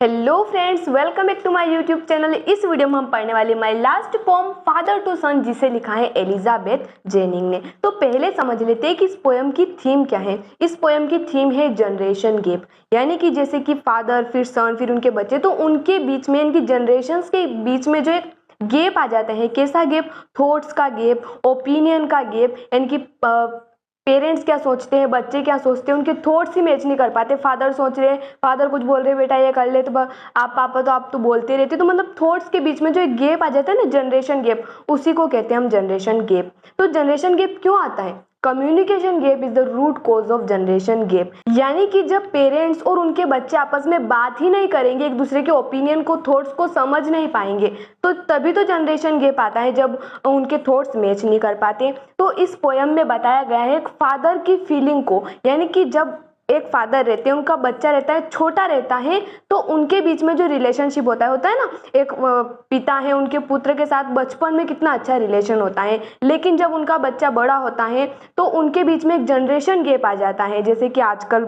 Hello friends, welcome back to my YouTube channel. इस video में हम पढ़ने वाले my last poem father to son, जिसे लिखा है एलिजाबेथ जेनिंग ने। तो पहले समझ लेते हैं कि इस पोएम की थीम क्या है। इस पोएम की थीम है जनरेशन गैप, यानी कि जैसे कि फादर फिर सन फिर उनके बच्चे, तो उनके बीच में, इनकी जनरेशन्स के बीच में जो एक गैप आ जाता है। कैसा गैप? थॉट्स का गैप, ओपिनियन का गैप, यानी कि पेरेंट्स क्या सोचते हैं, बच्चे क्या सोचते हैं, उनके थॉट्स ही मैच नहीं कर पाते। फादर सोच रहे हैं, फादर कुछ बोल रहे हैं, बेटा ये कर ले, तो आप पापा तो आप तो बोलते रहते, तो मतलब थॉट्स के बीच में जो एक गैप आ जाता है ना, जनरेशन गैप, उसी को कहते हैं हम जनरेशन गैप। तो जनरेशन गैप क्यों आता है? Communication gap is the root cause of generation gap, यानी कि जब पेरेंट्स और उनके बच्चे आपस में बात ही नहीं करेंगे, एक दूसरे के ओपिनियन को, थॉट्स को समझ नहीं पाएंगे, तो तभी तो जनरेशन गैप आता है, जब उनके थॉट्स मैच नहीं कर पाते। तो इस पोयम में बताया गया है एक फादर की फीलिंग को, यानी कि जब एक फादर रहते हैं, उनका बच्चा रहता है, छोटा रहता है, तो उनके बीच में जो रिलेशनशिप होता है ना, एक पिता है उनके पुत्र के साथ बचपन में कितना अच्छा रिलेशन होता है, लेकिन जब उनका बच्चा बड़ा होता है तो उनके बीच में एक जनरेशन गैप आ जाता है। जैसे कि आजकल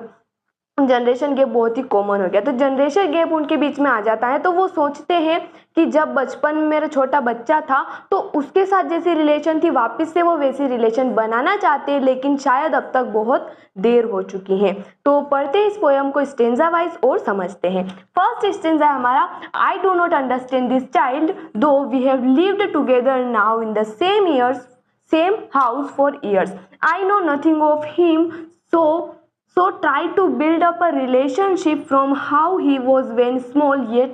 जनरेशन गैप बहुत ही कॉमन हो गया, तो जनरेशन गैप उनके बीच में आ जाता है। तो वो सोचते हैं कि जब बचपन में मेरा छोटा बच्चा था तो उसके साथ जैसी रिलेशन थी, वापस से वो वैसी रिलेशन बनाना चाहते हैं, लेकिन शायद अब तक बहुत देर हो चुकी है। तो पढ़ते हैं इस पोयम को स्टेंजा वाइज और समझते हैं। फर्स्ट स्टेंजा है हमारा, I do not understand this child though we have lived together now in the same years same house for years, I know nothing of him, so try to build up a relationship from how he was when small, yet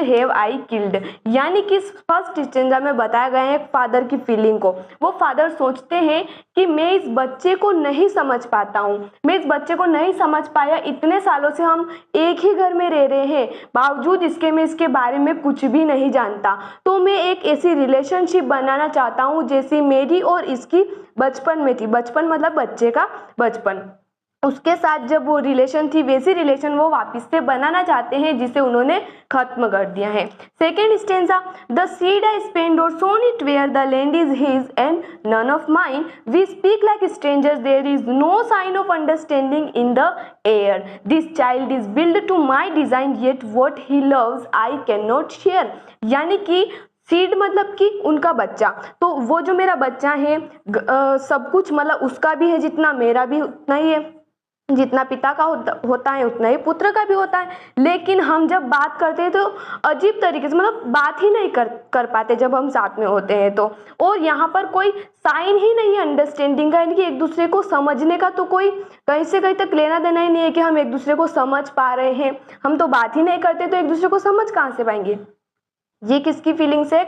have I killed। यानी कि first stanza में बताया गया है एक father की feeling को। वो फादर सोचते हैं कि मैं इस बच्चे को नहीं समझ पाता हूँ, मैं इस बच्चे को नहीं समझ पाया, इतने सालों से हम एक ही घर में रह रहे हैं, बावजूद इसके मैं इसके बारे में कुछ भी नहीं जानता। तो मैं एक ऐसी रिलेशनशिप बनाना चाहता हूँ जैसी मेरी और इसकी बचपन में थी। बचपन मतलब बच्चे का बचपन, उसके साथ जब वो रिलेशन थी वैसी रिलेशन वो वापस से बनाना चाहते हैं, जिसे उन्होंने खत्म कर दिया है। Second stanza, the seed I spend or sown it where the land is his and none of mine, we speak like strangers, there is no sign of understanding in the air, this child is build to my design, yet what he loves I can not share. यानी कि seed मतलब कि उनका बच्चा, तो वो जो मेरा बच्चा है सब कुछ मतलब उसका भी है, जितना मेरा भी उतना ही है, जितना पिता का होता है उतना ही पुत्र का भी होता है, लेकिन हम जब बात करते हैं तो अजीब तरीके से, मतलब बात ही नहीं कर पाते जब हम साथ में होते हैं तो। और यहाँ पर कोई साइन ही नहीं है अंडरस्टैंडिंग का, यानी कि एक दूसरे को समझने का तो कोई कहीं से कहीं तक लेना देना ही नहीं है कि हम एक दूसरे को समझ पा रहे हैं। हम तो बात ही नहीं करते तो एक दूसरे को समझ कहाँ से पाएंगे। ये किसकी फीलिंग्स है?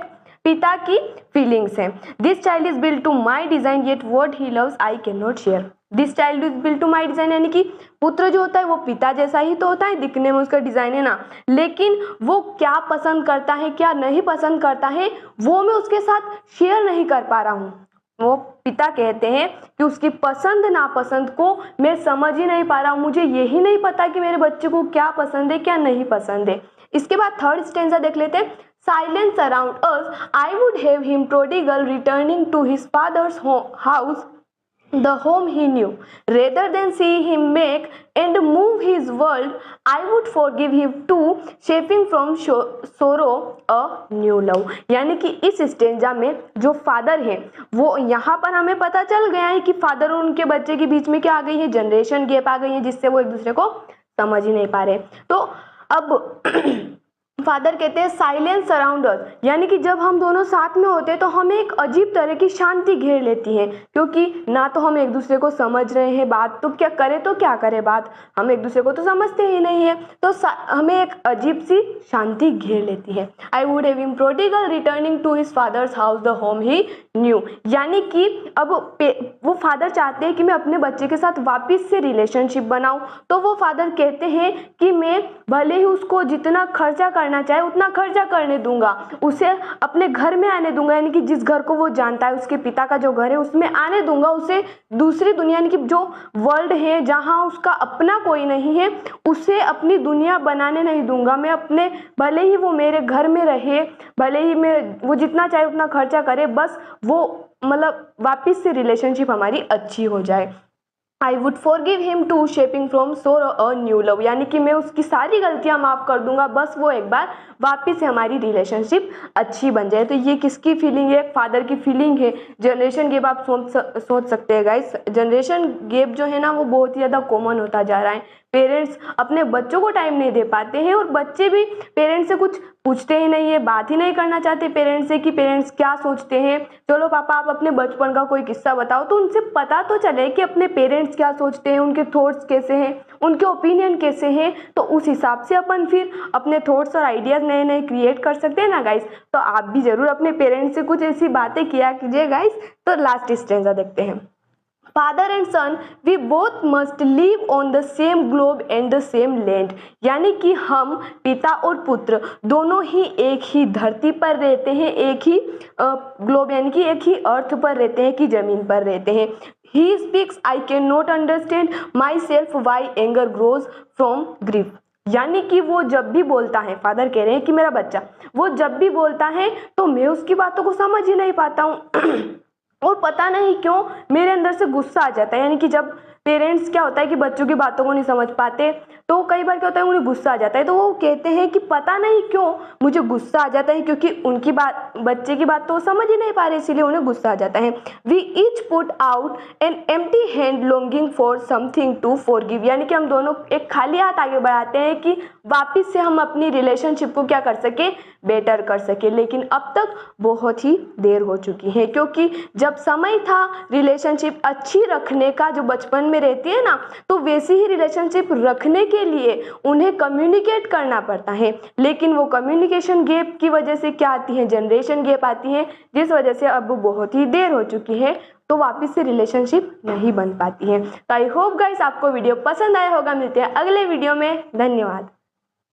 पिता की फीलिंग्स है। This child is build to my design, yet what he loves I can not share. This child is build to my design, यानी कि पुत्र जो होता है वो पिता जैसा ही तो होता है, दिखने में उसका डिजाइन है ना, लेकिन वो क्या पसंद करता है क्या नहीं पसंद करता है वो मैं उसके साथ शेयर नहीं कर पा रहा हूँ। वो पिता कहते हैं कि उसकी पसंद नापसंद को मैं समझ ही नहीं पा रहा हूँ, मुझे यही नहीं पता कि मेरे बच्चे को क्या पसंद है क्या नहीं पसंद है। इसके बाद थर्ड स्टेंजा देख लेते हैं। Silence around us, I would have him prodigal returning to his father's house, the home he knew, rather than see him make and move his world. I would forgive him too, shaping from sorrow a new love। यानी कि इस stanza में जो father है वो, यहाँ पर हमें पता चल गया है कि फादर और उनके बच्चे के बीच में क्या आ गई है, जनरेशन गैप आ गई है, जिससे वो एक दूसरे को समझ ही नहीं पा रहे। तो अब फादर कहते हैं साइलेंस अराउंड अस, यानी कि जब हम दोनों साथ में होते हैं तो हमें एक अजीब तरह की शांति घेर लेती है, क्योंकि ना तो हम एक दूसरे को समझ रहे हैं, बात तो क्या करें बात, हम एक दूसरे को तो समझते ही नहीं है, तो हमें एक अजीब सी शांति घेर लेती है। I would have him prodigal returning to his father's house, the home he knew. यानी कि अब वो फादर चाहते हैं कि मैं अपने बच्चे के साथ वापस से रिलेशनशिप बनाऊं, तो वो फादर कहते हैं कि मैं भले ही उसको जितना खर्चा करना चाहे उतना खर्चा करने दूंगा, उसे अपने घर में आने दूंगा, यानी कि जिस घर को वो जानता है, उसके पिता का जो घर है उसमें आने दूंगा, उसे दूसरी दुनिया यानी कि जो वर्ल्ड है जहां उसका अपना कोई नहीं है, उसे अपनी दुनिया बनाने नहीं दूंगा। मैं अपने, भले ही वो मेरे घर में रहे, भले ही वो जितना चाहे उतना खर्चा करे, बस वो मतलब वापिस से रिलेशनशिप हमारी अच्छी हो जाए। I would forgive him to shaping from sorrow a new love, यानी कि मैं उसकी सारी गलतियां माफ़ कर दूंगा, बस वो एक बार वापस से हमारी रिलेशनशिप अच्छी बन जाए। तो ये किसकी फीलिंग है? फादर की फीलिंग है। जनरेशन गैप आप सोच सकते हैं गाइस, जनरेशन गैप जो है ना वो बहुत ही ज़्यादा कॉमन होता जा रहा है। पेरेंट्स अपने बच्चों को टाइम नहीं दे पाते हैं और बच्चे भी पेरेंट्स से कुछ पूछते ही नहीं है, बात ही नहीं करना चाहते पेरेंट्स से कि पेरेंट्स क्या सोचते हैं। चलो पापा आप अपने बचपन का कोई किस्सा बताओ, तो उनसे पता तो चले कि अपने पेरेंट्स क्या सोचते हैं, उनके थॉट्स कैसे हैं, उनके ओपिनियन कैसे हैं। तो उस हिसाब से अपन फिर अपने थॉट्स और आइडियाज़ नए नए क्रिएट कर सकते हैं ना गाइस। तो आप भी ज़रूर अपने पेरेंट्स से कुछ ऐसी बातें किया कीजिए गाइस। तो लास्ट स्टेंजा देखते हैं। Father and son we both must live on the same globe and the same land, यानी कि हम पिता और पुत्र दोनों ही एक ही धरती पर रहते हैं, एक ही ग्लोब यानी कि एक ही अर्थ पर रहते हैं कि जमीन पर रहते हैं। He speaks I can not understand my self Y anger grows from grief, यानी कि वो जब भी बोलता है, फादर कह रहे हैं कि मेरा बच्चा वो जब भी बोलता है तो मैं उसकी बातों को समझ ही नहीं पाता हूँ और पता नहीं क्यों मेरे अंदर से गुस्सा आ जाता है। यानी कि जब पेरेंट्स क्या होता है कि बच्चों की बातों को नहीं समझ पाते तो कई बार क्या होता है उन्हें गुस्सा आ जाता है, तो वो कहते हैं कि पता नहीं क्यों मुझे गुस्सा आ जाता है, क्योंकि उनकी बात बच्चे की बात तो समझ ही नहीं पा रहे इसीलिए उन्हें गुस्सा आ जाता है। We each put out an empty hand longing for something to forgive, यानी कि हम दोनों एक खाली हाथ आगे बढ़ाते हैं कि वापिस से हम अपनी रिलेशनशिप को क्या कर सके, बेटर कर सके। लेकिन अब तक बहुत ही देर हो चुकी है, क्योंकि जब समय था रिलेशनशिप अच्छी रखने का, जो बचपन में रहती है ना, तो वैसी ही रिलेशनशिप रखने के लिए उन्हें कम्युनिकेट करना पड़ता है। लेकिन वो कम्युनिकेशन गैप की वजह से क्या आती है, जनरेशन गैप आती है, जिस वजह से अब बहुत ही देर हो चुकी है, तो वापस से रिलेशनशिप नहीं बन पाती है। तो आई होप गाइस आपको वीडियो पसंद आया होगा। मिलते हैं अगले वीडियो में, धन्यवाद।